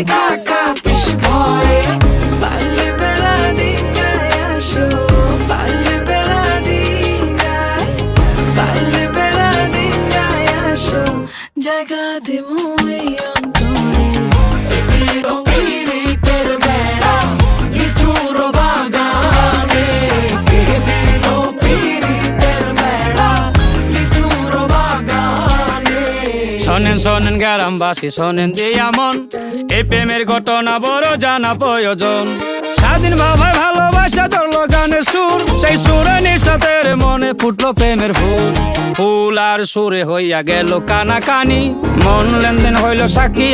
কাকা পিস ভয়ে পারলে বেড়া ডিঙ্গায় আসো পারলে বেড়া ডিঙ্গায় পারলে বেড়া ডিঙ্গায় আসো জায়গা দিমু এই অন্তরে শোনেন শোনেন গ্রামবাসী শোনেন দিয়া মন এই প্রেমের ঘটনা বড় জানা প্রয়োজন স্বাধীন ভাবায় ভালোবাসা ধরলো গানের সুর সেই সুরে নিঃসাতের মনে ফুটলো প্রেমের ফুল ফুল আর সুরে হইয়া গেল কানাকানি মন লেনদেন হইল সাক্ষী